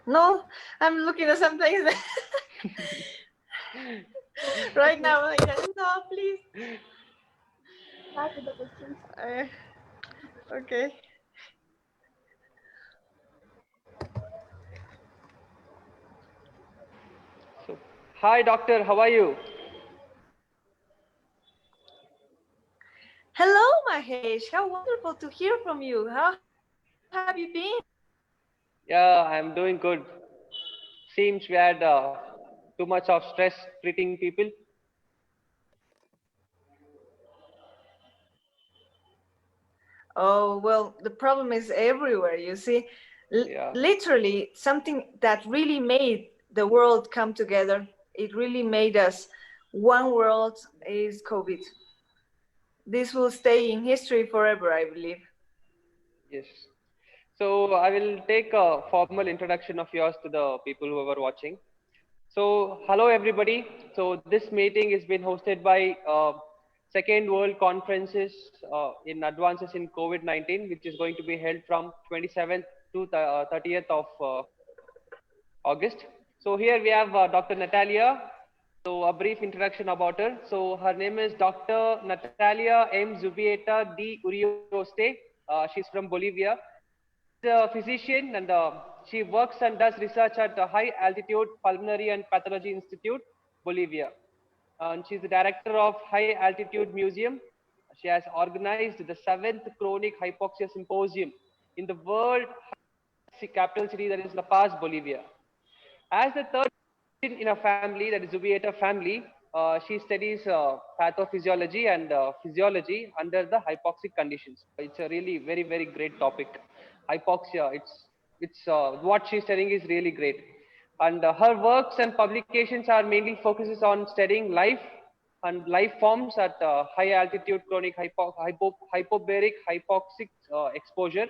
No, I'm looking at some things right now. Like, no, please. Start with the questions. Okay. So, hi doctor, how are you? Hello, Mahesh. How wonderful to hear from you. How have you been? Yeah, I'm doing good. Seems we had too much of stress treating people. Oh, well, the problem is everywhere, you see. Yeah, Literally, something that really made the world come together, it really made us one world is COVID. This will stay in history forever, I believe. yes. So I will take a formal introduction of yours to the people who are watching. So hello everybody. So this meeting is being hosted by Second World Conferences in Advances in COVID-19, which is going to be held from 27th to 30th of August. So here we have Dr. Natalia. So a brief introduction about her. So her name is Dr. Natalia M. Zubieta de Urioste. She's from Bolivia. She's a physician and she works and does research at the High Altitude Pulmonary and Pathology Institute, Bolivia. And she's the director of High Altitude Museum. She has organized the 7th Chronic Hypoxia Symposium in the world capital city, that is La Paz, Bolivia. As the third in a family, that is Zubieta family, she studies pathophysiology and physiology under the hypoxic conditions. It's a really very great topic. Hypoxia, it's what she's studying is really great. And her works and publications are mainly focuses on studying life and life forms at high altitude chronic hypobaric hypoxic exposure,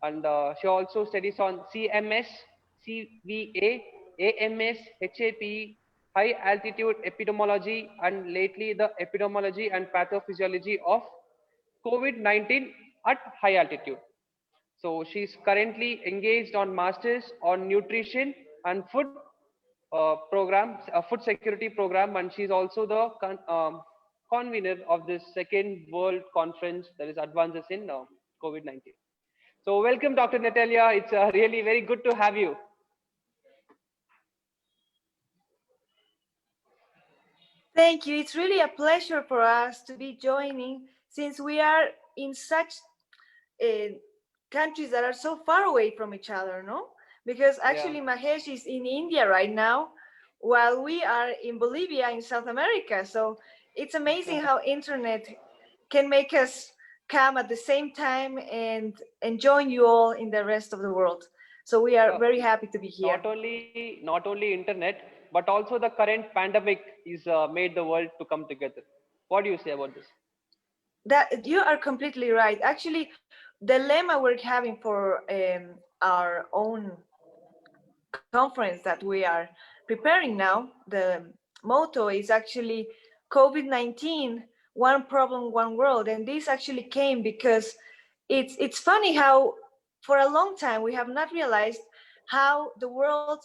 and she also studies on CMS, CVA, AMS, HAP, high altitude epidemiology, and lately the epidemiology and pathophysiology of COVID-19 at high altitude. So she's currently engaged on masters on nutrition and food program, a food security program, and she's also the convener of this second world conference that is advances in COVID-19. So welcome, Dr. Natalia. It's really very good to have you. Thank you. It's really a pleasure for us to be joining since we are in such uh, countries that are so far away from each other, no? Because Yeah, actually Mahesh is in India right now, while we are in Bolivia in South America. So it's amazing how internet can make us come at the same time and join you all in the rest of the world. So we are yeah. very happy to be here. Not only internet, but also the current pandemic is made the world to come together. What do you say about this? That you are completely right. Actually, the lemma we're having for our own conference that we are preparing now, the motto is actually COVID-19, one problem, one world. And this actually came because it's funny how for a long time we have not realized how the world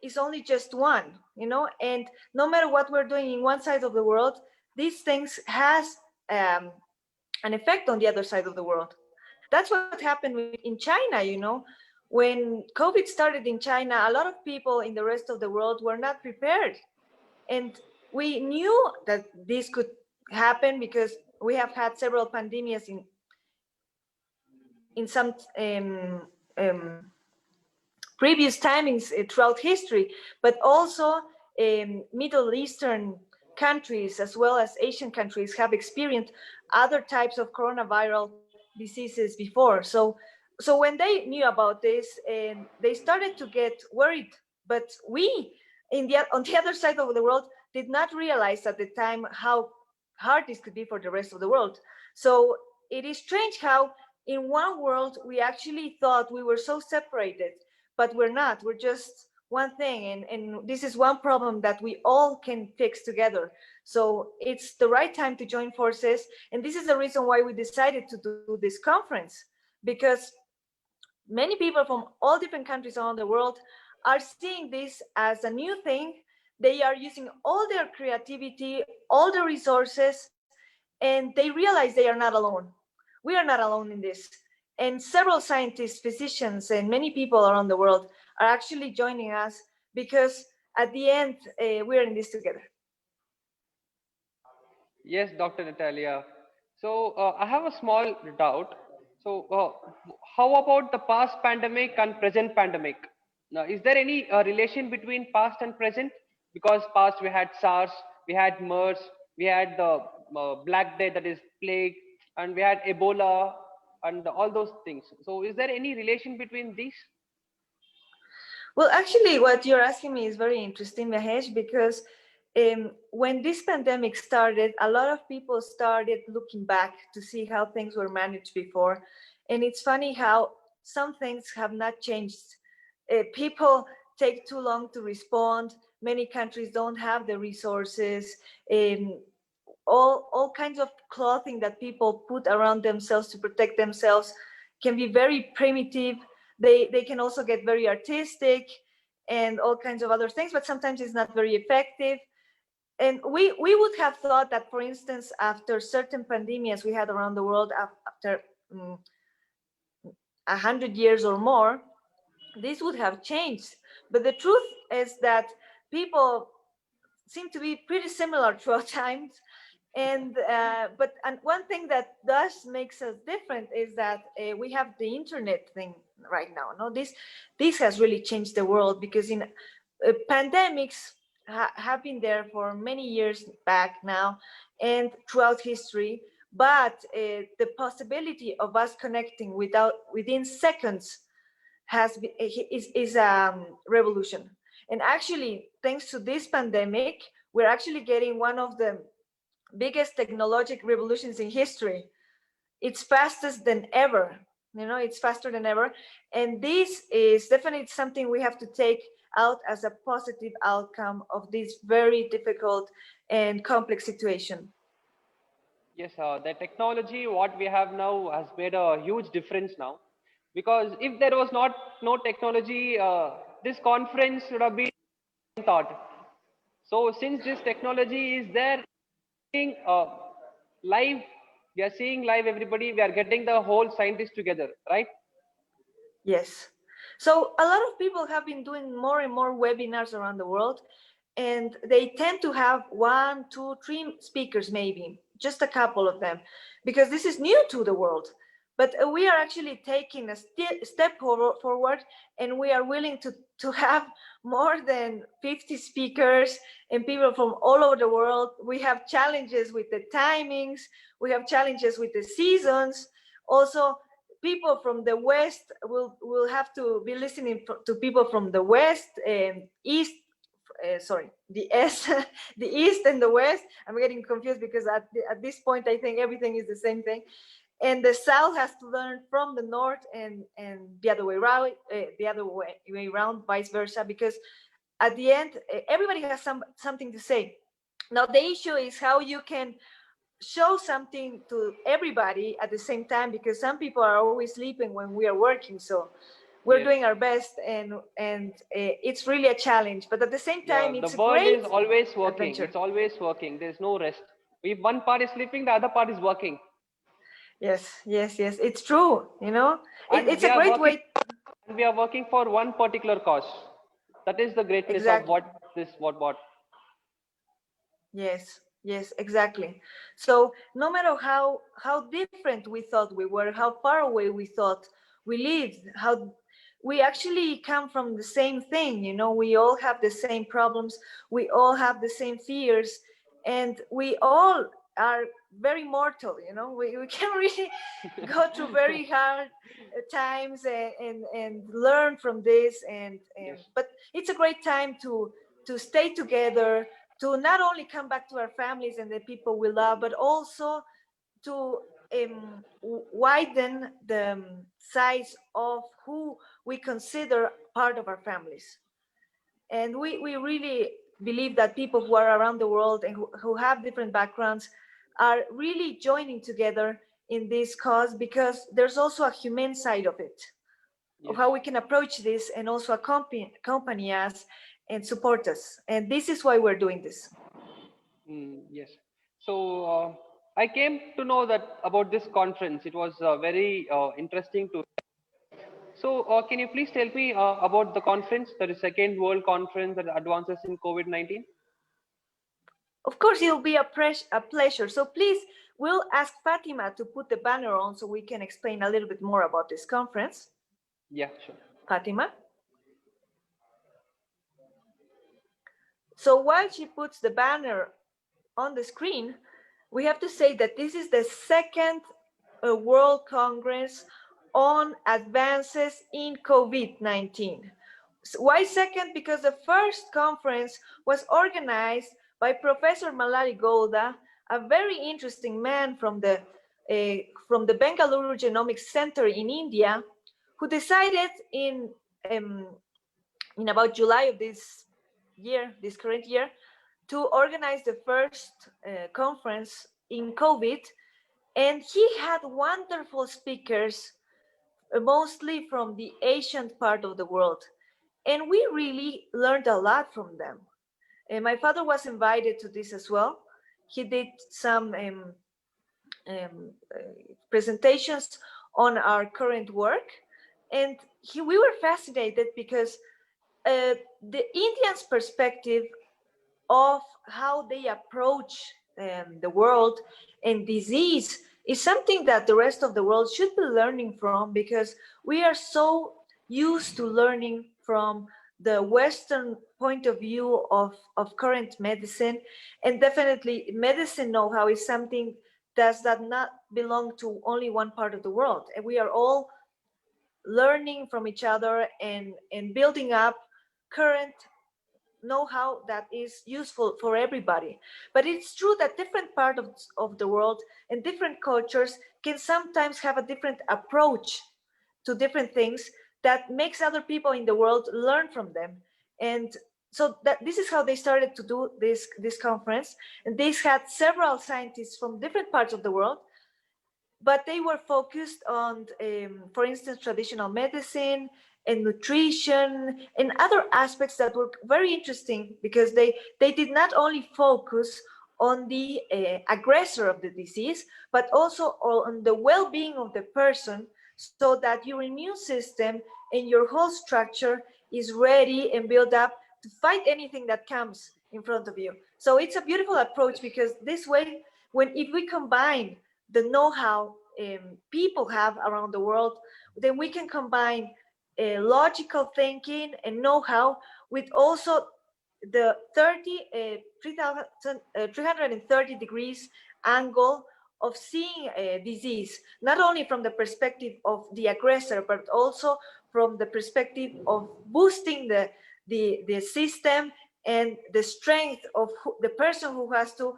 is only just one, you know, and no matter what we're doing in one side of the world, these things has um, an effect on the other side of the world. That's what happened in China, you know. When COVID started in China, a lot of people in the rest of the world were not prepared. And we knew that this could happen because we have had several pandemics in some previous timings throughout history, but also Middle Eastern countries as well as Asian countries have experienced other types of coronavirus diseases before. So when they knew about this, they started to get worried. But we, on the other side of the world, did not realize at the time how hard this could be for the rest of the world. So it is strange how in one world we actually thought we were so separated, but we're not. We're just one thing, and this is one problem that we all can fix together. So it's the right time to join forces, and this is the reason why we decided to do this conference, because many people from all different countries around the world are seeing this as a new thing. They are using all their creativity, all the resources, and they realize they are not alone. We are not alone in this. And several scientists, physicians, and many people around the world are actually joining us because at the end, we're in this together. Yes, Dr. Natalia. So I have a small doubt. So how about the past pandemic and present pandemic? Now, is there any relation between past and present? Because past we had SARS, we had MERS, we had the Black Death, that is plague, and we had Ebola and all those things. So is there any relation between these? Well, actually, what you're asking me is very interesting, Mahesh, because when this pandemic started, a lot of people started looking back to see how things were managed before. And it's funny how some things have not changed. People take too long to respond. Many countries don't have the resources. Um, all kinds of clothing that people put around themselves to protect themselves can be very primitive. They can also get very artistic and all kinds of other things, but sometimes it's not very effective. And we would have thought that, for instance, after certain pandemics we had around the world, after 100 years or more, this would have changed. But the truth is that people seem to be pretty similar throughout times. And one thing that does makes us different is that we have the internet thing right now. No, this has really changed the world, because in pandemics have been there for many years back now and throughout history. But the possibility of us connecting within seconds is revolution. And actually, thanks to this pandemic, we're actually getting one of the biggest technological revolutions in history. It's fastest than ever. It's faster than ever. And this is definitely something we have to take out as a positive outcome of this very difficult and complex situation. Yes, the technology what we have now has made a huge difference now. Because if there was not no technology, this conference would have been thought. So since this technology is there, seeing live, we are seeing live everybody. We are getting the whole scientists together, right? Yes. So a lot of people have been doing more and more webinars around the world, and they tend to have one, two, three speakers, maybe just a couple of them, because this is new to the world. But we are actually taking a step forward, and we are willing to have more than 50 speakers and people from all over the world. We have challenges with the timings, we have challenges with the seasons. Also, people from the west will have to be listening to people from the west and east, sorry, the east, the east and the west. I'm getting confused because at this point I think everything is the same thing. And the south has to learn from the north, and the other way around, way around, vice versa, because at the end, everybody has something to say. Now the issue is how you can show something to everybody at the same time, because some people are always sleeping when we are working. So we're Yes. doing our best, and it's really a challenge, but at the same Yeah, time the it's a world great is always working. adventure. It's always working. There's no rest. If one part is sleeping, the other part is working, Yes, yes, yes, it's true. and It's a great way. we are working for one particular cause. That is the greatness of Exactly. what. Yes, yes, exactly. So no matter how different we thought we were, how far away we thought we lived, how we actually come from the same thing. We all have the same problems, we all have the same fears, and we all are very mortal. We can really go through very hard times, and learn from this. And Yes. but it's a great time to stay together, to not only come back to our families and the people we love, but also to widen the size of who we consider part of our families. And we really believe that people who are around the world and who have different backgrounds are really joining together in this cause, because there's also a humane side of it. of Yes. how we can approach this and also accompany us and support us. And this is why we're doing this. Yes. So I came to know that about this conference. It was very interesting to. So can you please tell me about the conference, the second World Conference that advances in COVID-19? Of course, it'll be a pleasure. So please, we'll ask Fatima to put the banner on so we can explain a little bit more about this conference. Yeah, sure. Fatima. So while she puts the banner on the screen, we have to say that this is the second World Congress on advances in COVID-19. Why second? Because the first conference was organized by Professor Malari Golda, a very interesting man from the Bengaluru Genomics Center in India, who decided in about July of this year, this current year, to organize the first conference in COVID. And he had wonderful speakers, mostly from the Asian part of the world. And we really learned a lot from them. And my father was invited to this as well. He did some presentations on our current work. And we were fascinated because the Indians' perspective of how they approach the world and disease is something that the rest of the world should be learning from, because we are so used to learning from the Western point of view of current medicine. And definitely medicine know-how is something does that not belong to only one part of the world. And we are all learning from each other and building up current know-how that is useful for everybody. But it's true that different parts of the world and different cultures can sometimes have a different approach to different things that makes other people in the world learn from them. And so that this is how they started to do this conference. And they had several scientists from different parts of the world, but they were focused on, for instance, traditional medicine and nutrition and other aspects that were very interesting, because they did not only focus on the aggressor of the disease, but also on the well-being of the person, so that your immune system and your whole structure is ready and built up to fight anything that comes in front of you. So it's a beautiful approach, because this way, if we combine the know-how people have around the world, then we can combine logical thinking and know-how with also the 330 degrees angle of seeing a disease, not only from the perspective of the aggressor, but also from the perspective of boosting the system and the strength of the person who has to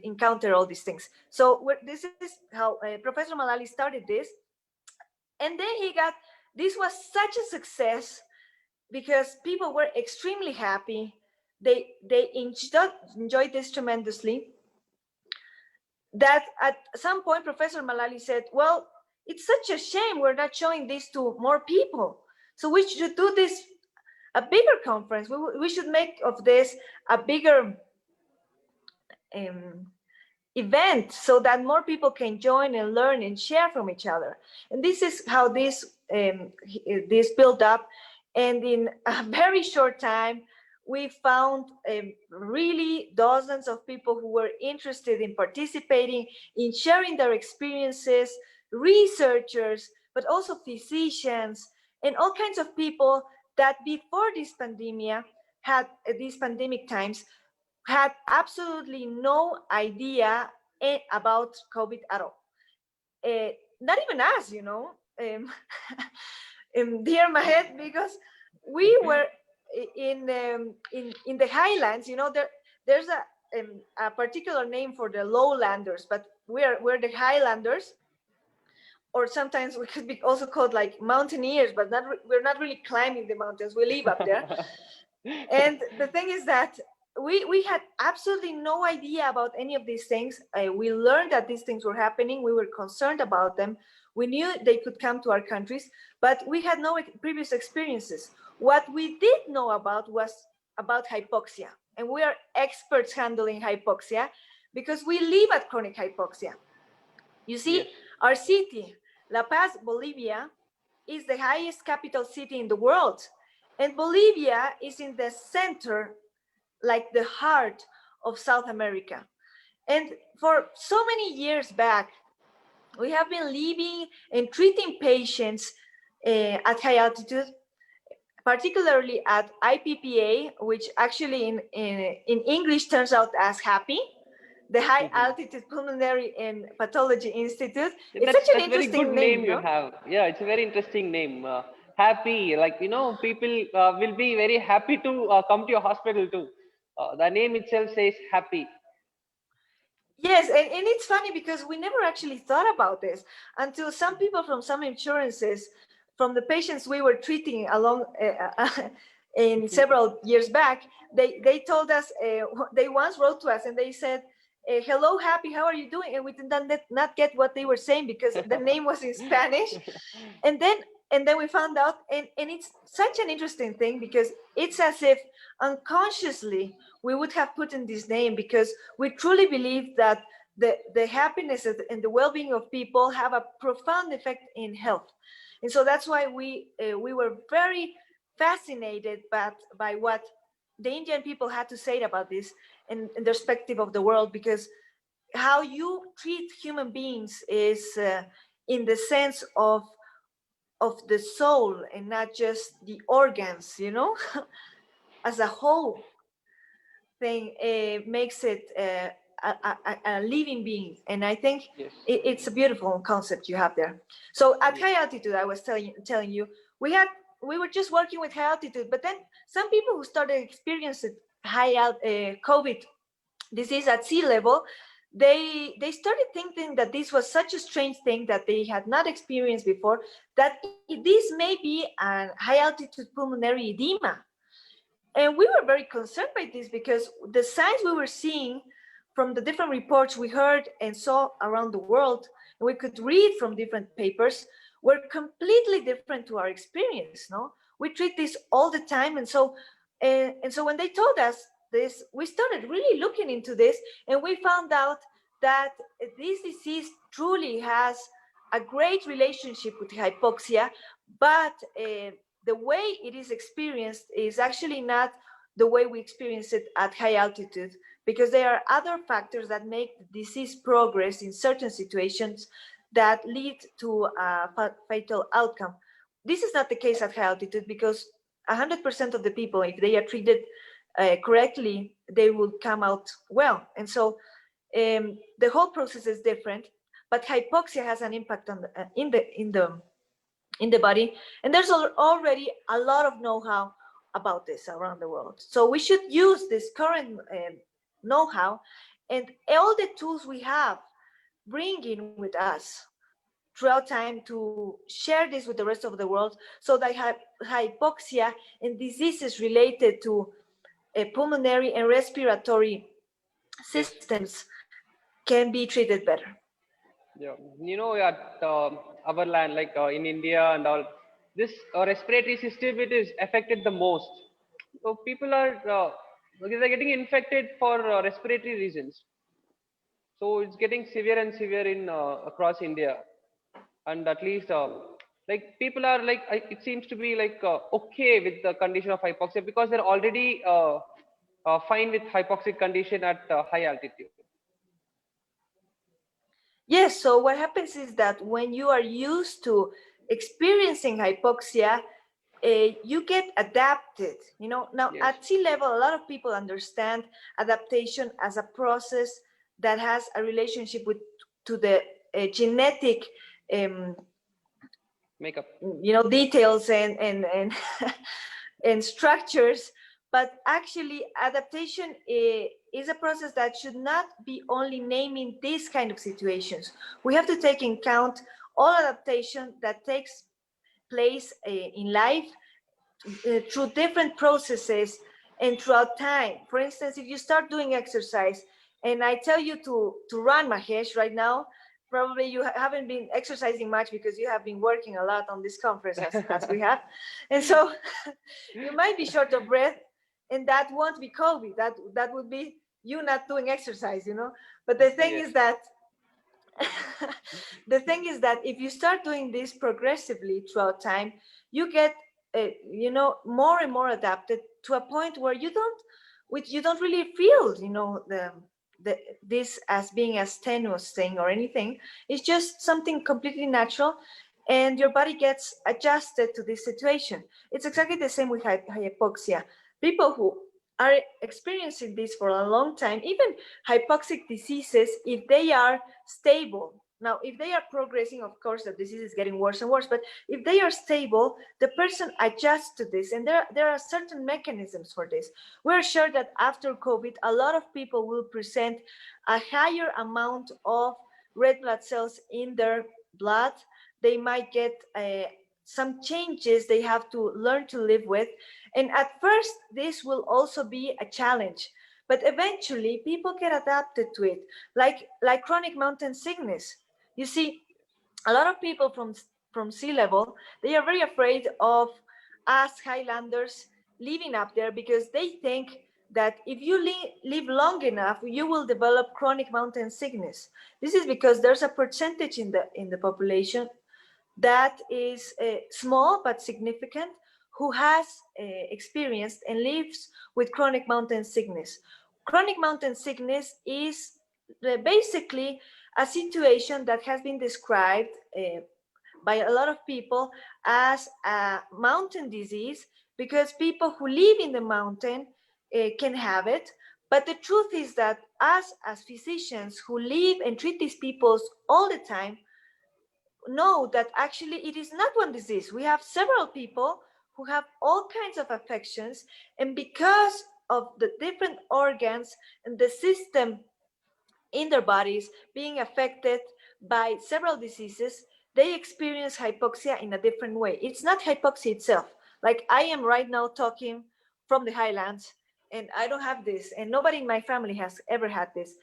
encounter all these things. So this is how Professor Malali started this. And then this was such a success because people were extremely happy. They enjoyed this tremendously, that at some point Professor Malali said, well, it's such a shame we're not showing this to more people. So we should do this a bigger conference. We should make of this a bigger um, event, so that more people can join and learn and share from each other. And this is how this built up. And in a very short time, we found really dozens of people who were interested in participating, in sharing their experiences, researchers, but also physicians and all kinds of people that before this pandemic had these pandemic times had absolutely no idea about COVID at all. Not even us, dear Mahed, because we were in the highlands. There's a particular name for the lowlanders, but we're the highlanders, or sometimes we could be also called like mountaineers, but we're not really climbing the mountains. We live up there. And the thing is that we had absolutely no idea about any of these things. We learned that these things were happening. We were concerned about them. We knew they could come to our countries, but we had no previous experiences. What we did know about was about hypoxia, and we are experts handling hypoxia because we live at chronic hypoxia. You Yes. see, our city, La Paz, Bolivia, is the highest capital city in the world. And Bolivia is in the center, like the heart of South America. And for so many years back, we have been living and treating patients at high altitude, particularly at IPPA, which actually in English turns out as happy, the High Mhm. Altitude Pulmonary and Pathology Institute. Yeah, It's such an that's very good interesting name, name you you know? have. Yeah, it's a very interesting name. Happy, like people will be very happy to come to your hospital too. The name itself says happy. Yes, and it's funny because we never actually thought about this until some people from some insurances, from the patients we were treating along in several years back, they told us, they once wrote to us and they said, hello, happy, how are you doing? And we did not get what they were saying because the name was in Spanish. and then and then we found out, and it's such an interesting thing because it's as if unconsciously we would have put in this name because we truly believe that the happiness and the well-being of people have a profound effect in health. And so that's why we were very fascinated by what the Indian people had to say about this in the perspective of the world, because how you treat human beings is in the sense of the soul and not just the organs, as a whole thing makes it a living being. And I think Yes. it's a beautiful concept you have there. So at Yes. high altitude, I was telling you, we were just working with high altitude, but then some people who started experiencing COVID disease at sea level, they started thinking that this was such a strange thing that they had not experienced before, that this may be an high altitude pulmonary edema. And we were very concerned by this because the signs we were seeing from the different reports we heard and saw around the world, and we could read from different papers, were completely different to our experience. No, we treat this all the time, and so when they told us this, we started really looking into this, and we found out that this disease truly has a great relationship with hypoxia, but the way it is experienced is actually not the way we experience it at high altitude, because there are other factors that make the disease progress in certain situations that lead to a fatal outcome. This is not the case at high altitude because 100% of the people, if they are treated correctly, they will come out well. And so the whole process is different, but hypoxia has an impact on in the body, and there's already a lot of know-how about this around the world. So we should use this current know-how and all the tools we have, bring in with us throughout time to share this with the rest of the world, so that hypoxia and diseases related to pulmonary and respiratory Yes. systems can be treated better. Yeah. At our land, like in India and all, this respiratory system it is affected the most. So people are they're getting infected for respiratory reasons. So it's getting severe and severe in across India, and at least like people are like it seems to be like okay with the condition of hypoxia because they're already fine with hypoxic condition at high altitude. Yes, so what happens is that when you are used to experiencing hypoxia, you get adapted. Now Yes. at sea level, a lot of people understand adaptation as a process that has a relationship with to the genetic um, Makeup. details and and structures, but actually adaptation is a process that should not be only naming these kind of situations. We have to take in count all adaptation that takes place in life through different processes and throughout time. For instance, if you start doing exercise and I tell you to run, Mahesh, right now, probably you haven't been exercising much because you have been working a lot on this conference as we have, and so you might be short of breath, and that won't be COVID. That would be you not doing exercise, you know. But the thing Yes. is that the thing is that if you start doing this progressively throughout time, you get more and more adapted to a point where you don't really feel the this as being a strenuous thing or anything. It's just something completely natural, and your body gets adjusted to this situation. It's exactly the same with hypoxia. People who are experiencing this for a long time, even hypoxic diseases, if they are stable. Now, if they are progressing, of course, the disease is getting worse and worse, but if they are stable, the person adjusts to this, and there are certain mechanisms for this. We're sure that after COVID, a lot of people will present a higher amount of red blood cells in their blood. They might get some changes they have to learn to live with. And at first, this will also be a challenge, but eventually people get adapted to it, like chronic mountain sickness. You see, a lot of people from sea level, they are very afraid of us highlanders living up there because they think that if you live long enough, you will develop chronic mountain sickness. This is because there's a percentage in the population that is small but significant, who has experienced and lives with chronic mountain sickness. Chronic mountain sickness is basically a situation that has been described by a lot of people as a mountain disease because people who live in the mountain can have it. But the truth is that us as physicians who live and treat these people all the time know that actually it is not one disease. We have several people who have all kinds of affections, and because of the different organs and the system in their bodies being affected by several diseases, they experience hypoxia in a different way. It's not hypoxia itself. Like I am right now talking from the highlands, and I don't have this, and nobody in my family has ever had this.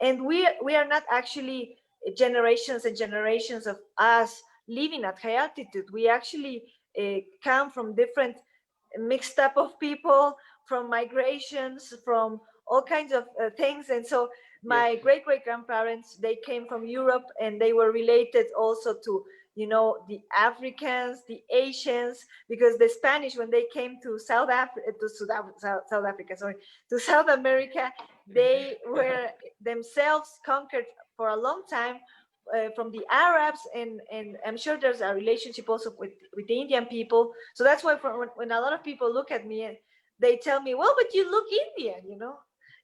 And we are not actually generations and generations of us living at high altitude. We actually come from different mixed up of people, from migrations, from all kinds of things. And so Yes. my great great grandparents, they came from Europe, and they were related also to the Africans, the Asians, because the Spanish, when they came to South Africa, sorry, to South America, they were themselves conquered for a long time from the Arabs, and I'm sure there's a relationship also with the Indian people. So that's why when a lot of people look at me, they tell me, well, but you look Indian.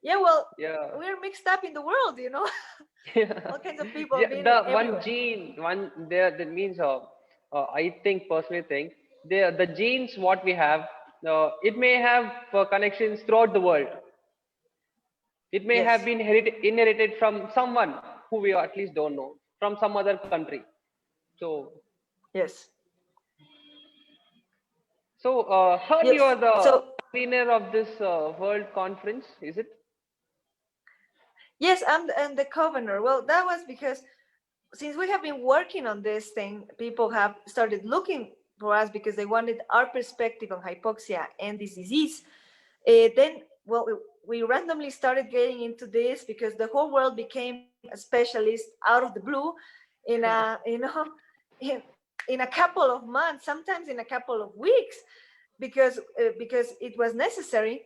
Yeah, well, Yeah. we're mixed up in the world, Yeah. all kinds of people Yeah, being the one everywhere. gene, one there that means I think personally think the genes what we have, it may have connections throughout the world. It may have Yes, been inherited from someone who we at least don't know, from some other country. So yes, heard you are yes. the So convener of this world conference, is it? yes, I'm the governor. Well, that was because since we have been working on this thing, people have started looking for us because they wanted our perspective on hypoxia and this disease. Then, well, we randomly started getting into this because the whole world became a specialist out of the blue in a, in, in a couple of months, sometimes in a couple of weeks, because it was necessary.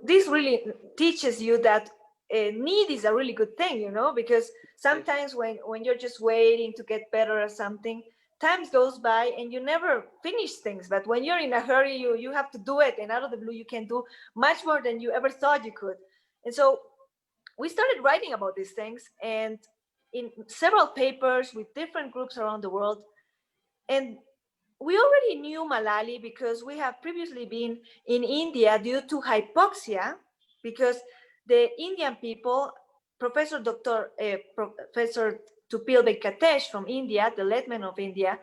This really teaches you that need is a really good thing, because Yes. sometimes when you're just waiting to get better or something, times goes by and you never finish things. But when you're in a hurry, you have to do it, and out of the blue you can do much more than you ever thought you could. And so we started writing about these things, and in several papers with different groups around the world. And we already knew Malali because we have previously been in India due to hypoxia, because the Indian people, Professor Tupil Venkatesh from India, the Letman of India,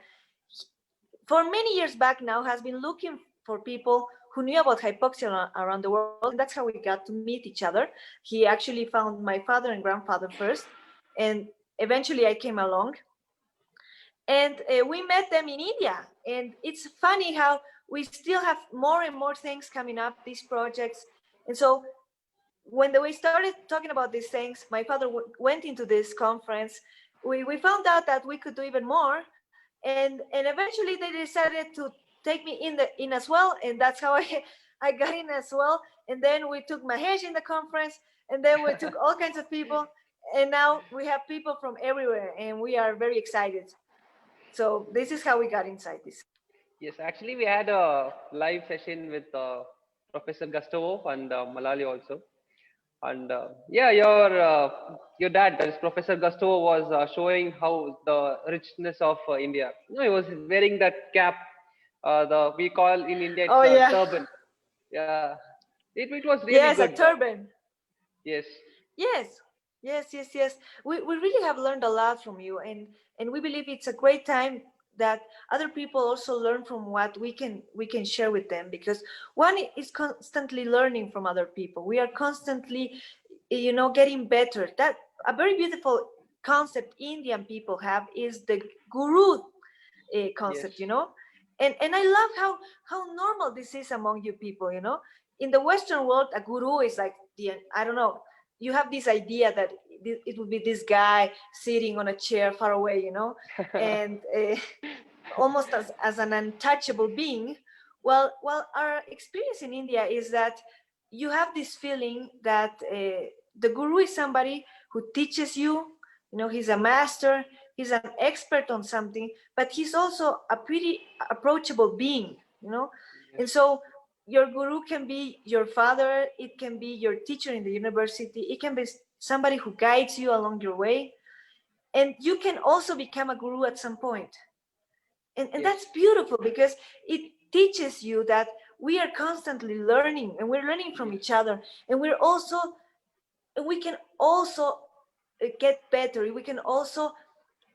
for many years back now has been looking for people who knew about hypoxia around the world, and that's how we got to meet each other. He actually found my father and grandfather first, and eventually I came along, and we met them in India. And it's funny how we still have more and more things coming up, these projects. And so when we started talking about these things, my father went into this conference. We found out that we could do even more, and eventually they decided to take me in as well, and that's how I got in as well. And then we took Mahesh in the conference, and then we took all kinds of people, and now we have people from everywhere, and we are very excited. So this is how we got inside this. Yes, actually, we had a live session with Professor Gustavo and Malali also. And yeah, your dad, that is Professor Gustavo, was showing how the richness of India. You know, he was wearing that cap. The we call in India it's Oh a yeah. turban. Yeah, it was really Yes, a good. turban. Yes, Yes, yes. We really have learned a lot from you, and we believe it's a great time that other people also learn from what we can share with them, because one is constantly learning from other people. We are constantly, getting better. That a very beautiful concept Indian people have is the guru yes, concept, and I love how normal this is among you people. In the Western world, a guru is like the, I don't know, you have this idea that it would be this guy sitting on a chair far away, and almost as an untouchable being. Well, our experience in India is that you have this feeling that the guru is somebody who teaches you. He's a master, he's an expert on something, but he's also a pretty approachable being. yes, And so your guru can be your father, it can be your teacher in the university, it can be somebody who guides you along your way, and you can also become a guru at some point. And yes, that's beautiful, because it teaches you that we are constantly learning, and we're learning from yes, each other, and we can also get better. We can also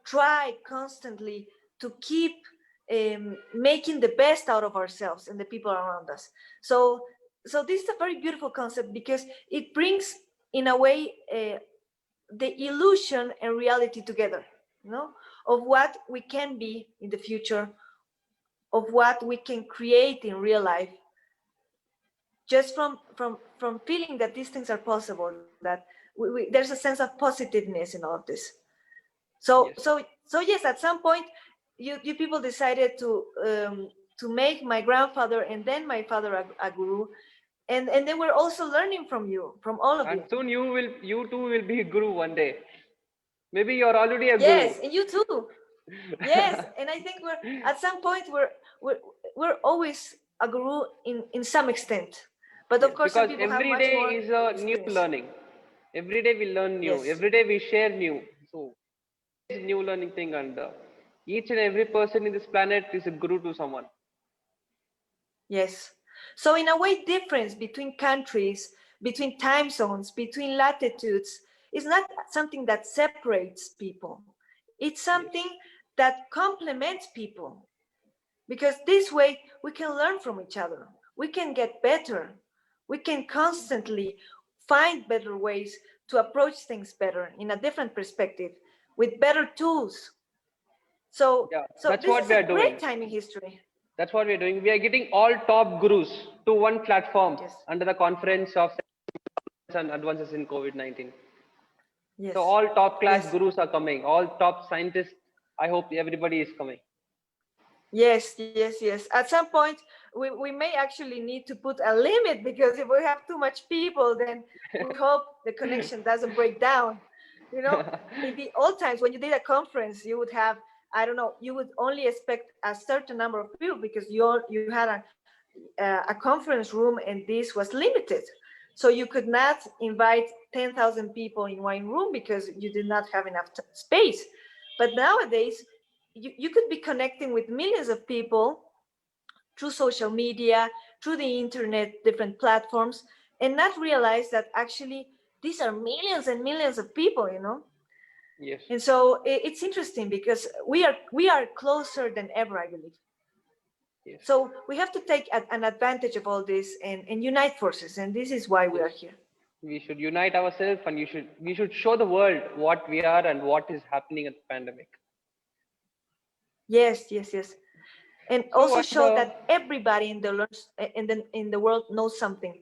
try constantly to keep making the best out of ourselves and the people around us. So this is a very beautiful concept, because it brings, in a way, the illusion and reality together, of what we can be in the future, of what we can create in real life, just from feeling that these things are possible, that there's a sense of positiveness in all of this. so yes. so so yes, at some point, you people decided to make my grandfather and then my father a guru, and they were also learning from you, from all of And you. soon you too will be a guru one day. Maybe you're already a guru. Yes, and you too. Yes, and I think we're at some point we're we're always a guru in some extent, but Yes, of course some because people have every much day more is a new experience. learning. Every day we learn new. Yes, Every day we share new. So it's a new learning thing, and each and every person in this planet is a guru to someone. yes. So in a way, difference between countries, between time zones, between latitudes is not something that separates people. It's Yes, something that complements people, because this way we can learn from each other. We can get better. We can constantly find better ways to approach things better, in a different perspective, with better tools. So yeah, so that's this what is we are a great doing. time in history. That's what we are doing. We are getting all top gurus to one platform Yes. under the conference of and advances in COVID-19. So Yes. all top class Yes. gurus are coming. All top scientists. I hope everybody is coming. Yes. At some point, we may actually need to put a limit, because if we have too much people, then we hope the connection doesn't break down. You know, in the old times, when you did a conference, you would have, I don't know, you would only expect a certain number of people, because you had a conference room, and this was limited. So you could not invite 10,000 people in one room, because you did not have enough space. But nowadays, you could be connecting with millions of people through social media, through the internet, different platforms, and not realize that actually these are millions and millions of people. Yes, And so it's interesting, because we are closer than ever, I believe. yes, So we have to take an advantage of all this, and unite forces, and this is why we yes. are here. We should unite ourselves, and we should show the world what we are and what is happening at the pandemic. Yes, yes, yes. And So, also and show that everybody in the world knows something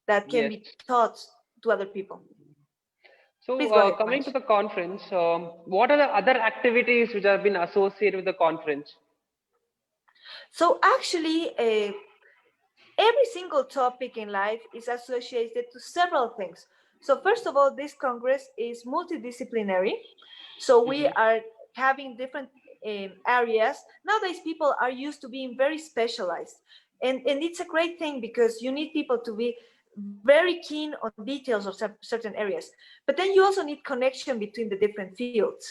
that can yes. be taught to other people. Please So, go ahead, coming to Manj. the conference, what are the other activities which have been associated with the conference? So actually, every single topic in life is associated to several things. So first of all, this Congress is multidisciplinary. So we Hmm. are having different areas. Nowadays, people are used to being very specialized. And it's a great thing because you need people to be very keen on details of certain areas. But then you also need connection between the different fields.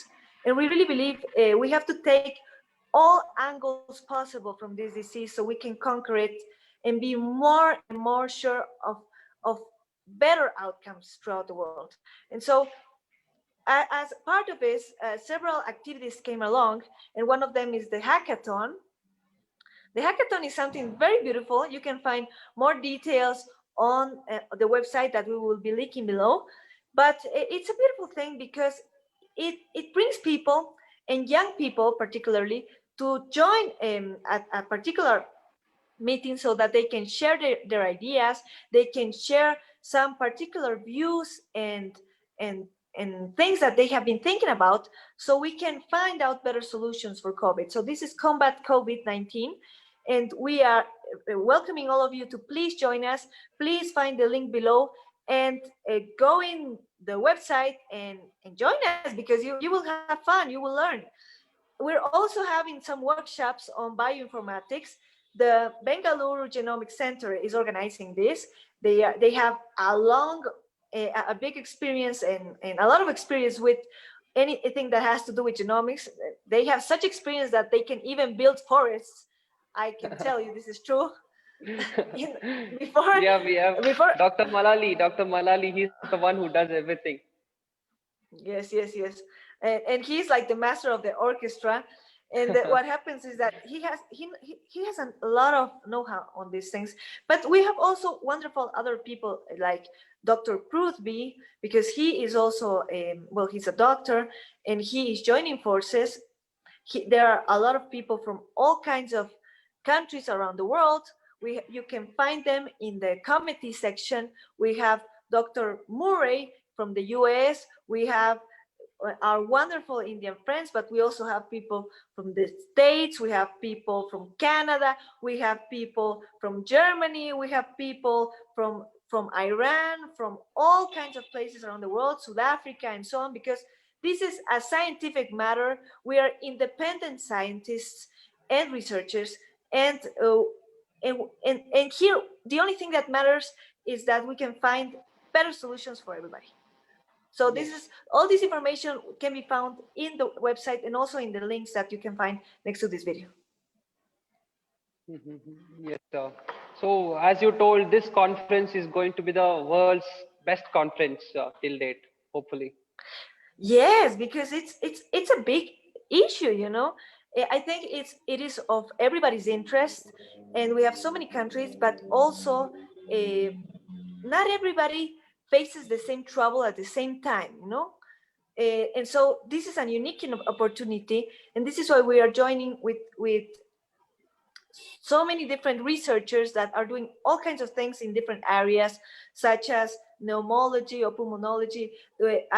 And we really believe we have to take all angles possible from this disease so we can conquer it and be more and more sure of better outcomes throughout the world. And so as part of this, several activities came along, and one of them is the hackathon. The hackathon is something very beautiful. You can find more details on the website that we will be linking below. But it's a beautiful thing because it brings people, and young people particularly, to join at a particular meeting so that they can share their ideas, they can share some particular views and and things that they have been thinking about, so we can find out better solutions for COVID. So this is Combat COVID-19, and we are welcoming all of you to please join us. Please find the link below and go in the website and join us, because you will have fun, you will learn. We're also having some workshops on bioinformatics. The Bengaluru Genomics Center is organizing this. They have a long, a big experience and a lot of experience with anything that has to do with genomics. They have such experience that they can even build forests. I can tell you this is true. In, before, Yeah, we have before, Dr. Malali. Dr. Malali, he's the one who does everything. yes, yes, yes. And he's like the master of the orchestra. And what happens is that he has a lot of know-how on these things. But we have also wonderful other people like Dr. Pruthby, because he is also well, he's a doctor and he is joining forces. There are a lot of people from all kinds of countries around the world. You can find them in the committee section. We have Dr. Murray from the US. We have our wonderful Indian friends, but we also have people from the States, we have people from Canada, we have people from Germany, we have people from Iran, from all kinds of places around the world, South Africa, and so on, because this is a scientific matter. We are independent scientists and researchers, and and here the only thing that matters is that we can find better solutions for everybody. So this Yes. is all this information can be found in the website and also in the links that you can find next to this video. Mhm. Yes, sir. So, as you told, this conference is going to be the world's best conference till date, hopefully. Yes, because it's a big issue, you know. I think it is of everybody's interest, and we have so many countries, but also uh, not everybody faces the same trouble at the same time, you know. And so this is a unique opportunity, and this is why we are joining with so many different researchers that are doing all kinds of things in different areas, such as pneumology or pulmonology,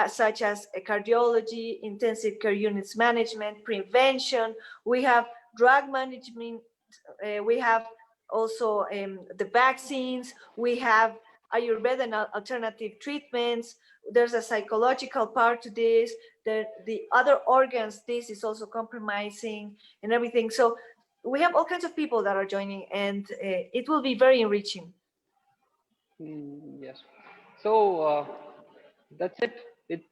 such as cardiology, intensive care units management, prevention. We have drug management. We have also the vaccines. We have Ayurveda and alternative treatments. There's a psychological part to this. The other organs, this is also compromising and everything. So we have all kinds of people that are joining, and it will be very enriching. Yes. So, that's it.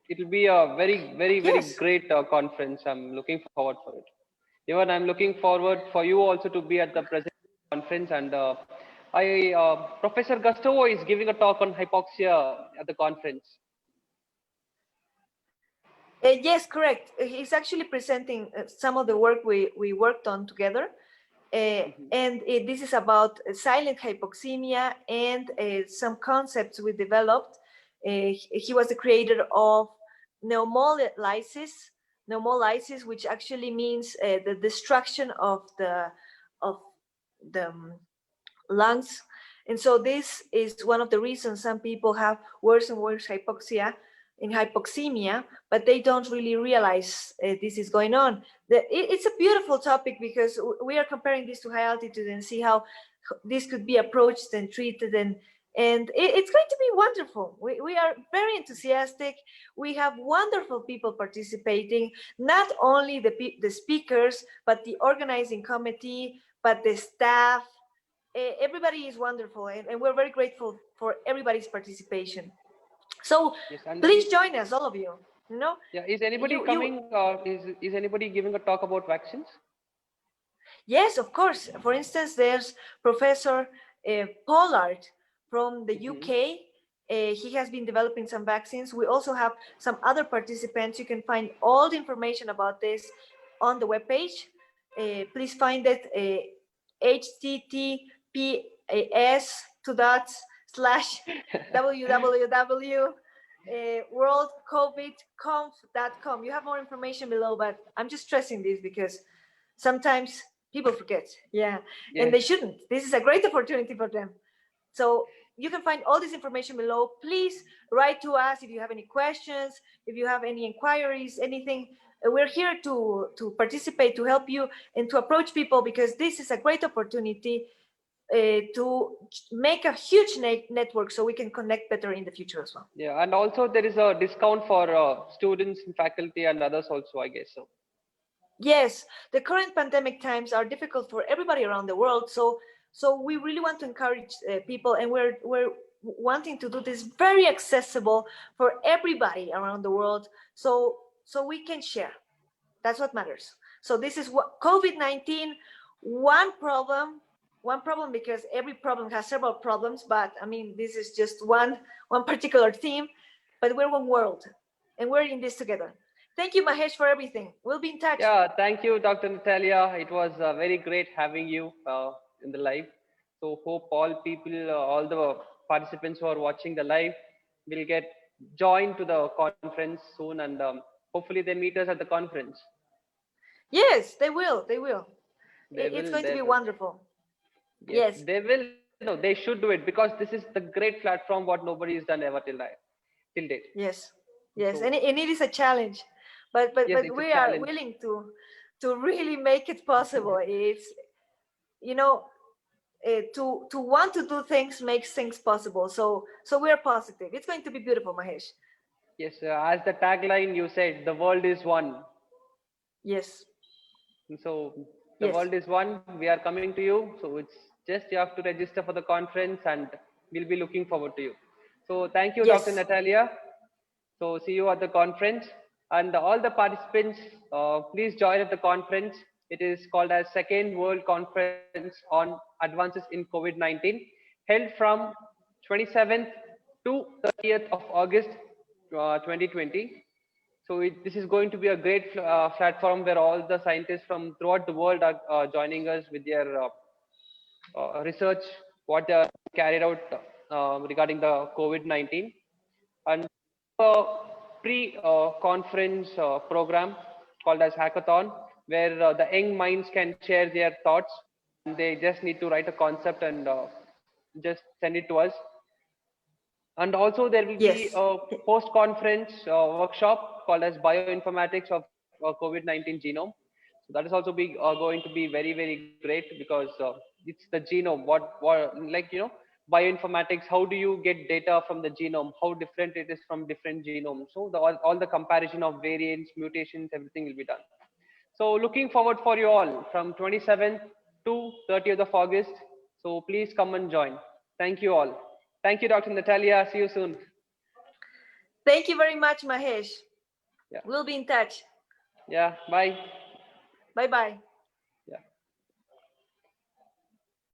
It'll be a very Yes. great conference. I'm looking forward for it. Even I'm looking forward for you also to be at the present conference. And Professor Gustovo is giving a talk on hypoxia at the conference. Yes, correct. He's actually presenting some of the work we worked on together. And this is about silent hypoxemia and some concepts we developed. He was the creator of pneumolysis, which actually means the destruction of the lungs. And so this is one of the reasons some people have worse and worse hypoxemia, but they don't really realize this is going on. It's a beautiful topic because we are comparing this to high altitude and see how this could be approached and treated, and it's going to be wonderful. We are very enthusiastic. We have wonderful people participating, not only the speakers, but the organizing committee, but the staff. Everybody is wonderful, and we're very grateful for everybody's participation. So Yes, and please join us, all of you. You know, yeah, is anybody you coming? Is anybody giving a talk about vaccines? Yes, of course. For instance, there's Professor Pollard from the Hmm. UK. He has been developing some vaccines. We also have some other participants. You can find all the information about this on the webpage. Please find it https two dots slash www worldcovidconf.com. You have more information below, but I'm just stressing this because sometimes people forget. Yeah, and Yes. they shouldn't. This is a great opportunity for them. So you can find all this information below. Please write to us if you have any questions, if you have any inquiries, anything. We're here to participate, to help you, and to approach people, because this is a great opportunity to make a huge network so we can connect better in the future as well. Yeah, and also there is a discount for students and faculty and others also, I guess so. Yes, the current pandemic times are difficult for everybody around the world. So we really want to encourage people, and we're wanting to do this very accessible for everybody around the world. So we can share. That's what matters. So this is what COVID-19. One problem, because every problem has several problems. But I mean, this is just one particular theme. But we're one world, and we're in this together. Thank you, Mahesh, for everything. We'll be in touch. Yeah, thank you, Dr. Natalia. It was very great having you in the live. So hope all people, all the participants who are watching the live will get joined to the conference soon, and hopefully they meet us at the conference. Yes, they will. They will. They It's will, going to they be will. wonderful. Yes, Yes, they will. No, they should do it because this is the great platform what nobody has done ever till date. yes, yes. So And it is a challenge, but yes, it's a we are challenge. willing to really make it possible. It's, you know, to want to do things makes things possible. So we are positive. It's going to be beautiful, Mahesh. Yes, as the tagline you said, the world is one. Yes, So the yes, world is one. We are coming to you. So it's just you have to register for the conference, and we'll be looking forward to you. So thank you, Dr. yes, Natalia. So see you at the conference, and all the participants, please join at the conference. It is called as Second World Conference on Advances in COVID-19, held from 27th to 30th of August 2020. So this is going to be a great platform where all the scientists from throughout the world are joining us with their research, what they are carried out regarding the COVID-19, and a pre-conference program called as hackathon, where the young minds can share their thoughts, and they just need to write a concept and just send it to us. And also there will be yes, a post-conference workshop called as bioinformatics of COVID-19 genome. So that is also going to be very, very great because it's the genome. What like bioinformatics? How do you get data from the genome? How different it is from different genomes? So all the comparison of variants, mutations, everything will be done. So looking forward for you all from 27th to 30th of August. So please come and join. Thank you all. Thank you, Dr. Natalia. See you soon. Thank you very much, Mahesh. Yeah. We'll be in touch. Yeah. Bye. Bye bye.